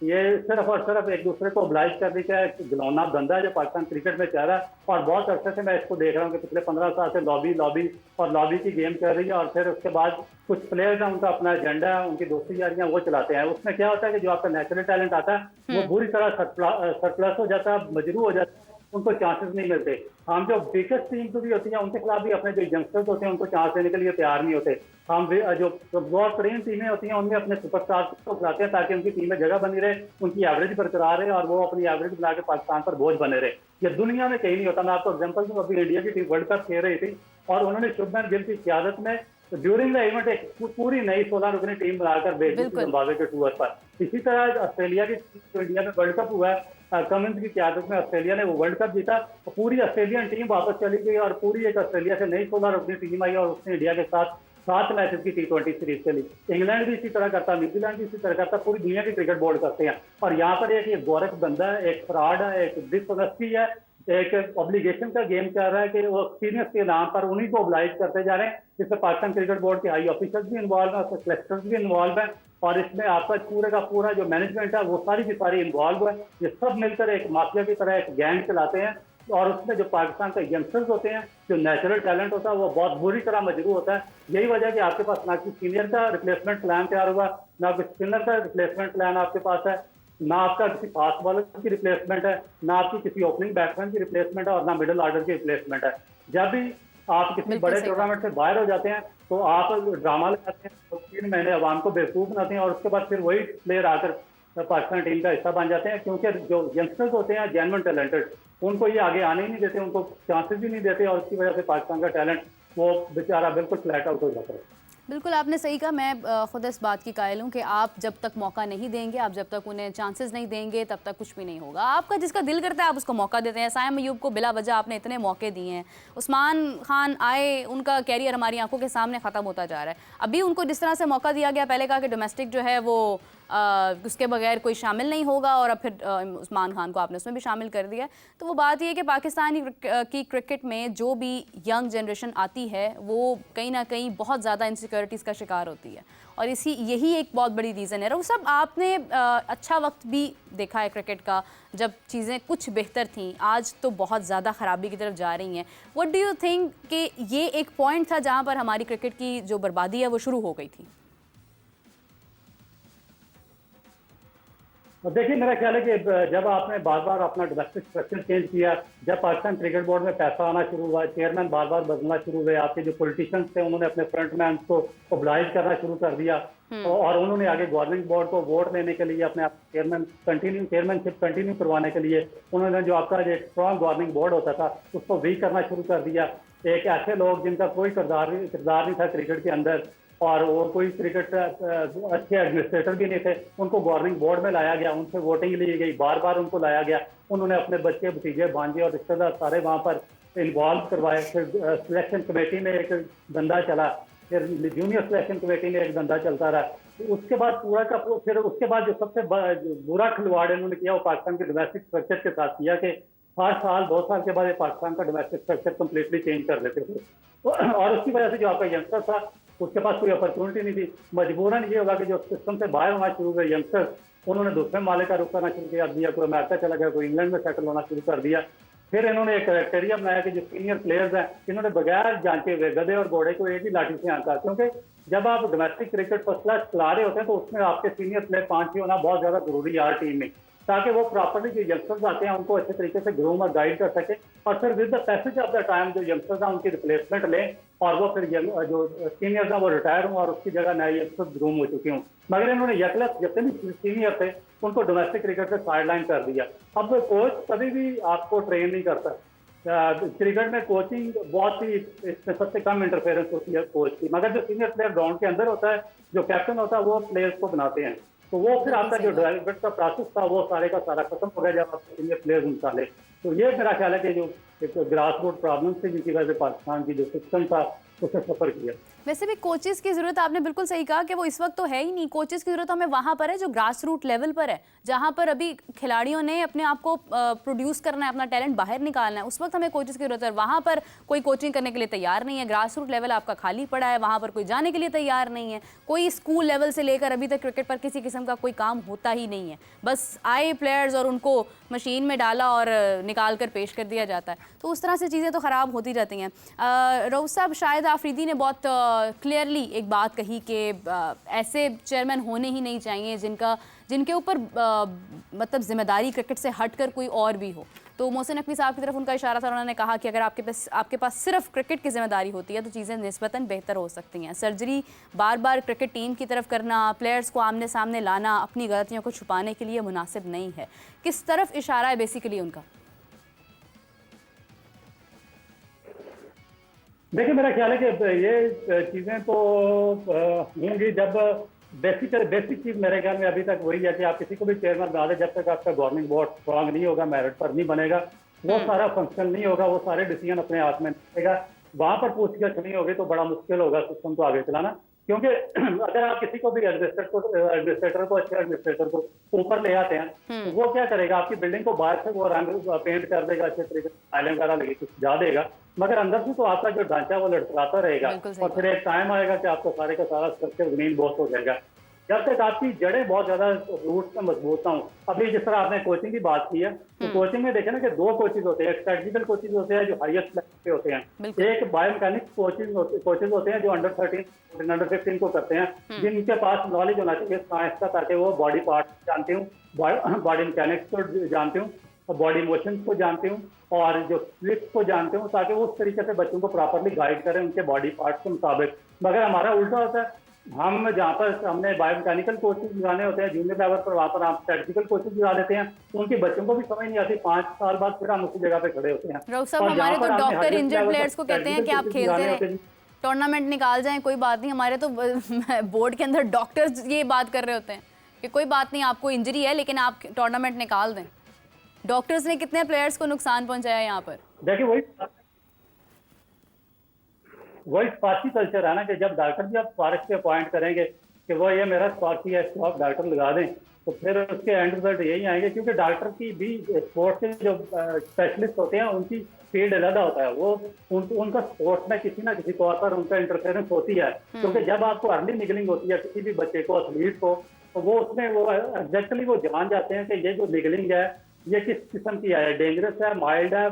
ये सिर्फ और सिर्फ एक दूसरे को ऑब्लाइज करने का घिनौना धंधा है जो पाकिस्तान क्रिकेट में चल रहा है। और बहुत अरसे से मैं इसको देख रहा हूँ कि पिछले 15 साल से लॉबी की गेम चल रही है, और फिर उसके बाद कुछ प्लेयर्स हैं, उनका अपना एजेंडा है, उनकी दोस्ती यारियां वो चलाते हैं। उसमें क्या होता है कि जो आपका नेचुरल टैलेंट आता है वो बुरी तरह सरप्लस हो जाता है, मजरू हो जाता है, उनको चांसेस नहीं मिलते। हम जो बिगेस्ट टीम भी होती हैं उनके खिलाफ भी अपने जो यंगस्टर्स होते हैं उनको चांस देने के लिए तैयार नहीं होते। हम जो कमजोर तरीन टीमें होती हैं उनमें अपने सुपरस्टार को खिलाते हैं ताकि उनकी टीम में जगह बनी रहे, उनकी एवरेज बरकरार रहे और वो अपनी एवरेज बना के पाकिस्तान पर बोझ बने रहे। ये दुनिया में कहीं नहीं होता। मैं आपको एग्जाम्पल दूं, अभी इंडिया की टीम वर्ल्ड कप खेल रही थी और उन्होंने शुभमन गिल की क़यादत में ड्यूरिंग द इवेंट एक पूरी नई 16 रुकनी टीम बनाकर भेजी थी जिम्बाब्वे के टूर पर। इसी तरह ऑस्ट्रेलिया की जो इंडिया में वर्ल्ड कप हुआ है, कमिंस की क़यादत में ऑस्ट्रेलिया ने वो वर्ल्ड कप जीता, तो पूरी ऑस्ट्रेलियन टीम वापस चली गई और पूरी एक ऑस्ट्रेलिया से नई 16 रुकनी टीम आई और उसने इंडिया के साथ 7 मैचेस की T20 सीरीज खेली। इंग्लैंड भी इसी तरह करता, न्यूजीलैंड भी इसी तरह करता, पूरी दुनिया की क्रिकेट बोर्ड करते हैं। और यहाँ पर एक गोरख बंदा है, एक फ्रॉड है, एक डिसऑनेस्टी है, एक ऑब्लिगेशन का गेम चल रहा है कि वो एक्सपीरियंस के नाम पर उन्हीं को ऑब्लाइज करते जा रहे हैं, जिसमें पाकिस्तान क्रिकेट बोर्ड के हाई ऑफिसर्स भी इन्वॉल्व हैं, सेलेक्टर्स भी इन्वॉल्व हैं, और इसमें आपका पूरे का पूरा जो मैनेजमेंट है वो सारी की सारी इन्वॉल्व है। ये सब मिलकर एक माफिया की तरह एक गैंग चलाते हैं, और उसमें जो पाकिस्तान के यंगस्टर्स होते हैं, जो नेचुरल टैलेंट होता है वो बहुत बुरी तरह मजरू होता है। यही वजह है कि आपके पास ना कि सीनियर का रिप्लेसमेंट प्लान तैयार हुआ, ना कोई स्पिनर का रिप्लेसमेंट प्लान आपके पास है, ना आपका किसी फास्ट बॉलर की रिप्लेसमेंट है, ना आपकी किसी ओपनिंग बैट्समैन की रिप्लेसमेंट है, और ना मिडिल ऑर्डर की रिप्लेसमेंट है। जब भी आप किसी बड़े टूर्नामेंट से बाहर हो जाते हैं तो आप ड्रामा लगाते हैं, तो 3 महीने अवाम को बेवकूफ बनाते हैं, और उसके बाद फिर वही प्लेयर आकर पाकिस्तान टीम का हिस्सा बन जाते हैं। क्योंकि जो यंगस्टर्स होते हैं जेन्युइन टैलेंटेड, उनको ये आगे आने ही नहीं देते, उनको चांसेस भी नहीं देते, और उसकी वजह से पाकिस्तान का टैलेंट वो बेचारा बिल्कुल फ्लैट आउट हो जाता है। बिल्कुल आपने सही कहा। मैं खुद इस बात की कायल हूँ कि आप जब तक मौका नहीं देंगे, आप जब तक उन्हें चांसेस नहीं देंगे, तब तक कुछ भी नहीं होगा। आपका जिसका दिल करता है आप उसको मौका देते हैं। सायम अयूब को बिला वजह आपने इतने मौके दिए हैं, उस्मान खान आए, उनका कैरियर हमारी आंखों के सामने ख़त्म होता जा रहा है। अभी उनको जिस तरह से मौका दिया गया, पहले कहा कि डोमेस्टिक जो है वो उसके बगैर कोई शामिल नहीं होगा, और अब फिर उस्मान खान को आपने उसमें भी शामिल कर दिया। तो वो बात ये है कि पाकिस्तानी की क्रिकेट में जो भी यंग जनरेशन आती है वो कहीं ना कहीं बहुत ज़्यादा इनसिक्योरिटीज़ का शिकार होती है, और यही एक बहुत बड़ी रीज़न है। वो सब आपने अच्छा वक्त भी देखा है क्रिकेट का, जब चीज़ें कुछ बेहतर थीं, आज तो बहुत ज़्यादा ख़राबी की तरफ जा रही हैं। व्हाट डू यू थिंक कि ये एक पॉइंट था जहाँ पर हमारी क्रिकेट की जो बर्बादी है वो शुरू हो गई थी? देखिए, मेरा ख्याल है कि जब आपने बार बार अपना डोमेस्टिक स्ट्रक्चर चेंज किया, जब पाकिस्तान क्रिकेट बोर्ड में पैसा आना शुरू हुआ, चेयरमैन बार बार बदलना शुरू हुए, आपके जो पॉलिटिशियंस थे उन्होंने अपने फ्रंटमैन को ऑब्लाइज करना शुरू कर दिया, और उन्होंने आगे गवर्निंग बोर्ड को वोट देने के लिए अपने चेयरमैनशिप कंटिन्यू करवाने के लिए उन्होंने जो आपका एक स्ट्रॉन्ग गवर्निंग बोर्ड होता था उसको वीक करना शुरू कर दिया। एक ऐसे लोग जिनका कोई किरदार नहीं था क्रिकेट के अंदर, और वो कोई क्रिकेट अच्छे एडमिनिस्ट्रेटर भी नहीं थे, उनको गवर्निंग बोर्ड में लाया गया, उनसे वोटिंग ली गई, बार बार उनको लाया गया, उन्होंने अपने बच्चे भतीजे भांजे और रिश्तेदार सारे वहाँ पर इन्वॉल्व करवाए। फिर सिलेक्शन कमेटी में एक बंदा चला फिर जूनियर सिलेक्शन कमेटी में एक धंधा चलता रहा, तो उसके बाद पूरा का फिर उसके बाद जो सबसे बुरा खिलवाड़ इन्होंने किया वो पाकिस्तान के डोमेस्टिक स्ट्रक्चर के साथ किया कि हर साल 2 साल के बाद ये पाकिस्तान का डोमेस्टिक स्ट्रक्चर कम्प्लीटली चेंज कर देते थे। और उसकी वजह से जो आपका यंगस्टर था उसके पास कोई अपॉर्चुनिटी नहीं थी। मजबूरन ये होगा कि जो सिस्टम से बाहर होना शुरू हुए यंगस्टर्स उन्होंने दूसरे माले का रुख करना शुरू किया दिया, कोई अमेरिका चला गया, कोई इंग्लैंड में सेटल होना शुरू कर दिया। फिर इन्होंने एक क्राइटेरिया बनाया कि जो सीनियर प्लेयर्स हैं इन्होंने बगैर जांचे हुए गधे और घोड़े को एक ही लाठी से आंका, क्योंकि जब आप डोमेस्टिक क्रिकेट फर्स्ट क्लास चला रहे होते हैं तो उसमें आपके सीनियर प्लेयर 5-6 होना बहुत ज्यादा जरूरी है हर टीम में, ताकि वो प्रॉपर्ली जो यंगस्टर्स आते हैं उनको अच्छे तरीके से ग्रूम और गाइड कर सके, और फिर with the passage of the time जो यंगस्टर्स हैं उनकी रिप्लेसमेंट लें और वो फिर जो सीनियर्स हैं वो रिटायर हों और उसकी जगह नए यंगस्टर्स ग्रूम हो चुके हों। मगर इन्होंने यकलस जितने भी सीनियर थे उनको डोमेस्टिक क्रिकेट से साइडलाइन कर दिया। अब कोच कभी भी आपको ट्रेन नहीं करता। क्रिकेट में कोचिंग बहुत ही इसमें सबसे कम इंटरफेरेंस होती है कोच की, मगर जो सीनियर प्लेयर ग्राउंड के अंदर होता है, जो कैप्टन होता है, वो प्लेयर्स को बनाते हैं। तो वो फिर आपका जो डेवलपमेंट का प्रोसेस था वो सारे का सारा खत्म हो गया जब आप सीनियर प्लेयर्स निकाले। तो ये मेरा ख्याल है कि जो एक ग्रास रूट प्रॉब्लम थी जिसकी वजह से पाकिस्तान की जो सिस्टम था उसे सफर किया। वैसे भी कोचेस की जरूरत आपने बिल्कुल सही कहा कि वो इस वक्त तो है ही नहीं। कोचेस की जरूरत हमें वहां पर है जो ग्रास रूट लेवल पर है, जहां पर अभी खिलाड़ियों ने अपने आप को प्रोड्यूस करना है, अपना टैलेंट बाहर निकालना है, उस वक्त हमें कोचेस की जरूरत है। वहां पर कोई कोचिंग करने के लिए तैयार नहीं है, ग्रास रूट लेवल आपका खाली पड़ा है, वहां पर कोई जाने के लिए तैयार नहीं है। कोई स्कूल लेवल से लेकर अभी तक क्रिकेट पर किसी किस्म का कोई काम होता ही नहीं है। बस आए प्लेयर्स और उनको मशीन में डाला और निकाल कर पेश कर दिया जाता है। तो उस तरह से चीज़ें तो ख़राब होती रहती हैं। रऊफ साहब, शाहिद आफरीदी ने बहुत क्लियरली एक बात कही कि ऐसे चेयरमैन होने ही नहीं चाहिए जिनके ऊपर मतलब जिम्मेदारी क्रिकेट से हटकर कोई और भी हो। तो मोहसिन नकवी साहब की तरफ उनका इशारा था, उन्होंने कहा कि अगर आपके पास सिर्फ क्रिकेट की जिम्मेदारी होती है तो चीज़ें निस्बतन बेहतर हो सकती हैं। सर्जरी बार बार क्रिकेट टीम की तरफ करना, प्लेयर्स को आमने सामने लाना अपनी गलतियों को छुपाने के लिए मुनासिब नहीं है। किस तरफ इशारा है बेसिकली उनका? देखिए, मेरा ख्याल है कि ये चीज़ें तो होंगी जब बेसिक चीज़ मेरे ख्याल में अभी तक वही है कि आप किसी को भी चेयरमैन बना दें, जब तक आपका गवर्निंग बोर्ड स्ट्रांग नहीं होगा, मेरिट पर नहीं बनेगा, वो सारा फंक्शन नहीं होगा, वो सारे डिसीजन अपने हाथ में नहीं रहेगा, वहाँ पर पूछगछ नहीं होगी तो बड़ा मुश्किल होगा सिस्टम को आगे चलाना। क्योंकि अगर आप किसी को भी एडमिनिस्ट्रेटर को अच्छे एडमिनिस्ट्रेटर को ऊपर ले आते हैं तो वो क्या करेगा, आपकी बिल्डिंग को बाहर से वो रंग पेंट कर देगा, अच्छे तरीके से टाइलें वगैरह लगी कुछ जा देगा, मगर अंदर से तो आपका जो ढांचा वो लड़खड़ाता रहेगा और फिर एक टाइम आएगा कि आपको सारे का सारा स्ट्रक्चर जमीन बहुत हो जाएगा। जब तक आपकी जड़ें बहुत ज्यादा रूट में मजबूत ना हो। अभी जिस तरह आपने कोचिंग की बात की है तो कोचिंग में देखे ना कि 2 कोचेज होते हैं, एक स्ट्रेटजिकल कोचेज होते हैं जो हाईएस्ट लेवल पे होते हैं, एक बायोमैकेनिक्स कोचेज होते हैं जो अंडर 13 अंडर 15 को करते हैं, जिनके पास नॉलेज होना चाहिए साइंस का, ताकि वो बॉडी पार्ट जानते हूँ, बॉडी मैकेनिक्स को जानते हूँ, बॉडी मोशंस को जानते हूँ और जो स्लिप्स को जानते हूँ, ताकि वो उस तरीके से बच्चों को प्रॉपरली गाइड करें उनके बॉडी पार्ट्स के मुताबिक। मगर हमारा उल्टा होता है, हम जहाँ पर हमने बायोमैकेनिकल कोचिंग लगाने होते हैं जूनियर लेवल पर, वहाँ पर आप स्ट्रेटजिकल कोचिंग लगा देते हैं, उनके बच्चों को भी समझ नहीं आती, 5 साल बाद फिर हम उसी जगह पे खड़े होते हैं। रऊफ साहब, हमारे तो डॉक्टर इंजर्ड प्लेयर्स को कहते हैं कि आप खेलते रहे, टूर्नामेंट निकाल जाएं, कोई बात नहीं। हमारे तो बोर्ड के अंदर डॉक्टर्स ये बात कर रहे होते हैं कि कोई बात नहीं, आपको इंजरी है लेकिन आप टूर्नामेंट निकाल दें। डॉक्टर्स ने कितने प्लेयर्स को नुकसान पहुंचाया यहाँ पर? देखिए, वही स्पार्सी कल्चर है ना कि जब डॉक्टर भी आप स्पार्क पे अपॉइंट करेंगे कि वो ये मेरा स्पार्सी है, इसको आप डॉक्टर लगा दें, तो फिर उसके एंड रिजल्ट यही आएंगे। क्योंकि डॉक्टर की भी स्पोर्ट्स के जो स्पेशलिस्ट होते हैं उनकी फील्ड अलग होता है, वो उनका स्पोर्ट्स में किसी ना किसी तौर पर उनका इंटरफेरेंस होती है। क्योंकि जब आपको अर्ली निगलिंग होती है किसी भी बच्चे को, एथलीट को, तो वो उसमें वो एग्जैक्टली वो जान जाते हैं कि ये जो निगलिंग है ये किस किस्म की है, डेंजरस है, माइल्ड है,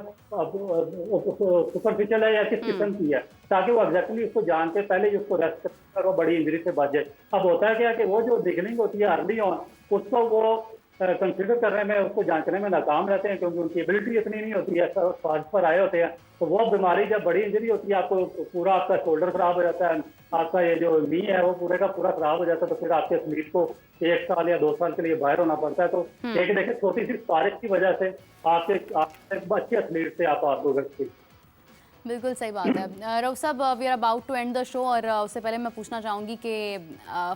सुपरफिशियल है या किस किस्म की है, ताकि वो एग्जैक्टली उसको जान के पहले ही उसको रेस्ट कर वो बड़ी इंजरी से बच जाए। अब होता है क्या कि वो जो निगलिंग होती है अर्ली ऑन, उसको वो कंसिडर करने में, उसको जांचने में नाकाम रहते हैं, क्योंकि उनकी एबिलिटी इतनी नहीं होती है, स्वास्थ्य पर आए होते हैं। तो वो बीमारी जब बड़ी इंजरी होती है, आपको पूरा आपका शोल्डर खराब हो जाता है, आपका ये जो नी है वो पूरे का पूरा खराब हो जाता है, तो फिर आपके एथलीट को 1 साल या 2 साल के लिए बाहर होना पड़ता है। तो एक देखिए छोटी सी स्पार्क की वजह से आपके अच्छे एथलीट से आप हो गए। बिल्कुल सही बात है। रऊफ साहब, we are about to end the show और उससे पहले मैं पूछना चाहूँगी कि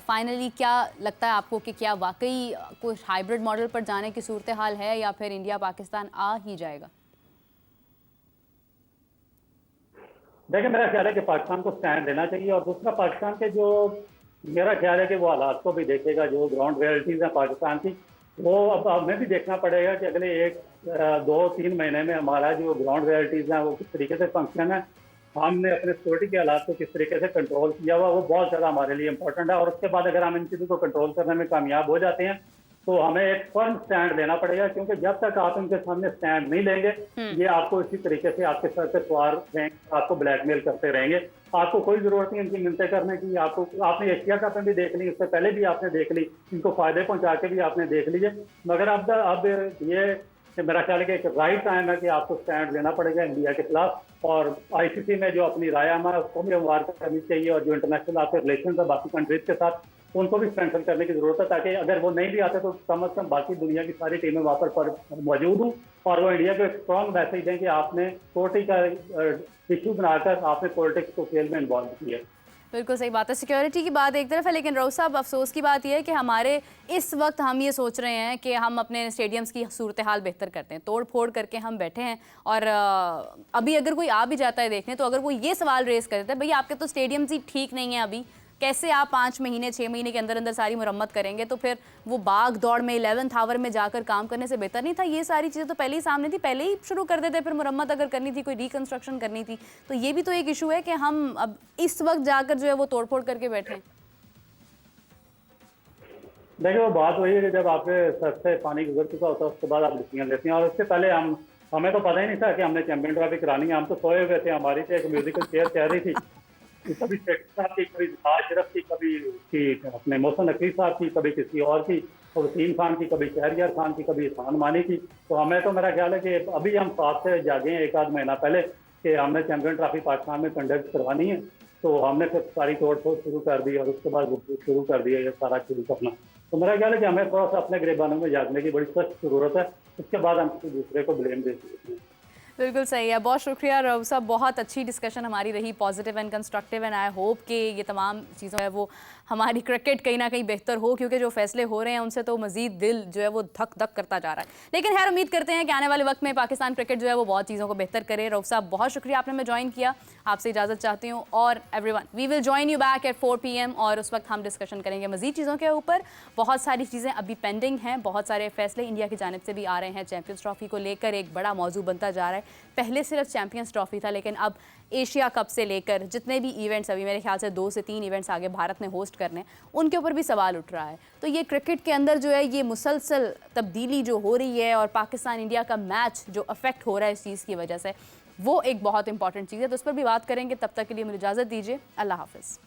फाइनली क्या लगता है आपको कि क्या वाकई कुछ हाइब्रिड मॉडल पर जाने की सूरत हाल है या फिर इंडिया पाकिस्तान आ ही जाएगा? देखिए मेरा ख्याल है कि पाकिस्तान को स्टैंड लेना चाहिए, और दूसरा पाकिस्तान के जो मेरा ख्याल है कि वो हालात को भी देखेगा, जो ग्राउंड रियलिटीज़ हैं पाकिस्तान की, वो अब हमें भी देखना पड़ेगा कि अगले 1-2-3 महीने में हमारा जो ग्राउंड रियलिटीज़ हैं वो किस तरीके से फंक्शन है, हमने अपने सिक्योरिटी के हालात को किस तरीके से कंट्रोल किया हुआ, वो बहुत ज़्यादा हमारे लिए इंपॉर्टेंट है। और उसके बाद अगर हम इन चीज़ों को कंट्रोल करने में कामयाब हो जाते हैं तो हमें एक फर्म स्टैंड लेना पड़ेगा, क्योंकि जब तक आप इनके सामने स्टैंड नहीं लेंगे, ये आपको इसी तरीके से आपके सर पे सवार रहेंगे, आपको ब्लैकमेल करते रहेंगे। आपको कोई जरूरत नहीं इनकी मिन्नतें करने की। आपने एशिया कप में भी देख ली, उससे पहले भी आपने देख ली, इनको फायदे पहुंचा के भी आपने देख लीजिए। मगर अब ये मेरा ख्याल है कि एक राइट टाइम है कि आपको स्टैंड लेना पड़ेगा इंडिया के खिलाफ, और आईसीसी में जो अपनी राय है उसको भी वार करनी चाहिए, और जो इंटरनेशनल आपके रिलेशन है बाकी कंट्रीज के साथ, उनको भी स्ट्रेंथन करने की जरूरत है, ताकि अगर वो नहीं भी आते तो कम से कम बाकी दुनिया की सारी टीमें वहाँ पर मौजूद हूँ, और वो इंडिया को एक स्ट्रॉन्ग मैसेज दें कि आपने सिक्योरिटी का इशू बनाकर आपने पॉलिटिक्स को खेल में इन्वॉल्व किया। बिल्कुल सही बात है। सिक्योरिटी की बात एक तरफ है, लेकिन रऊफ साहब अफसोस की बात यह है कि हमारे इस वक्त हम ये सोच रहे हैं कि हम अपने स्टेडियम्स की सूरत हाल बेहतर करते हैं, तोड़ फोड़ करके हम बैठे हैं। और अभी अगर कोई आ भी जाता है देखने, तो अगर वो ये सवाल रेस कर देता है, भैया आपके तो स्टेडियम्स ही ठीक नहीं है, अभी कैसे आप 5 महीने 6 महीने के अंदर अंदर सारी मुरम्मत करेंगे, तो फिर वो भाग दौड़ में 11th आवर में जाकर काम करने से बेहतर नहीं था ये सारी चीज़ें तो पहले ही सामने थी, पहले ही शुरू कर देते, फिर मुरम्मत अगर करनी थी, कोई रिकंस्ट्रक्शन करनी थी। तो ये भी तो एक इशू है कि हम अब इस वक्त जाकर जो है वो तोड़ फोड़ करके बैठे हैं। देखिए वो बात वही है कि जब आपके सर से पानी गुजर चुका होता है उसके बाद आप डिसीजन लेते हैं, और उससे पहले हमें तो पता ही नहीं था कि हमने चैंपियन ट्रॉफी करानी है। हम तो सोए हुए थे, हमारी तो एक म्यूजिकल चेयर चल रही थी, कभी शेख साहब की, कभी अशरफ की, कभी की अपने मोहसिन नकवी साहब की, कभी किसी और की, और वसीम खान की, कभी शहरियार खान की, कभी इरफान मानी की। तो हमें तो मेरा ख्याल है कि अभी हम साथ से जागे हैं 1 आध महीना पहले कि हमने चैंपियन ट्रॉफी पाकिस्तान में कंडक्ट करवानी है, तो हमने फिर सारी तोड़ फोड़ शुरू कर दी, और उसके बाद शुरू कर दिया ये सारा खेल अपना। तो मेरा ख्याल है कि हमें थोड़ा सा अपने गिरबानों में जागने की बड़ी सख्त जरूरत है, उसके बाद हम किसी दूसरे को ब्लेम दे सकते हैं। बिल्कुल सही है, बहुत शुक्रिया रऊफ साहब, बहुत अच्छी डिस्कशन हमारी रही, positive and constructive, and I hope कि ये तमाम चीज़ों है वो हमारी क्रिकेट कहीं ना कहीं बेहतर हो, क्योंकि जो फैसले हो रहे हैं उनसे तो मजीद दिल जो है वो धक धक करता जा रहा है। लेकिन खैर उम्मीद करते हैं कि आने वाले वक्त में पाकिस्तान क्रिकेट जो है वो बहुत चीज़ों को बेहतर करे। रऊफ साहब बहुत शुक्रिया, आपने मैं ज्वाइन किया, आपसे इजाज़त चाहती हूँ, और everyone we will join you back at 4 PM, और उस वक्त हम डिस्कशन करेंगे मजीद चीज़ों के ऊपर। बहुत सारी चीज़ें अभी पेंडिंग हैं, बहुत सारे फैसले इंडिया की जानिब से भी आ रहे हैं, चैंपियंस ट्रॉफी को लेकर एक बड़ा मौजू बनता जा रहा है। पहले सिर्फ चैंपियंस ट्रॉफी था, लेकिन अब एशिया कप से लेकर जितने भी इवेंट्स, अभी मेरे ख्याल से 2 से 3 इवेंट्स आगे भारत ने होस्ट करने, उनके ऊपर भी सवाल उठ रहा है। तो ये क्रिकेट के अंदर जो है ये मुसलसल तब्दीली जो हो रही है, और पाकिस्तान इंडिया का मैच जो अफेक्ट हो रहा है इस चीज़ की वजह से, वो एक बहुत इंपॉर्टेंट चीज़ है, तो उस पर भी बात करेंगे। तब तक के लिए मुझे इजाज़त दीजिए, अल्लाह हाफिज़।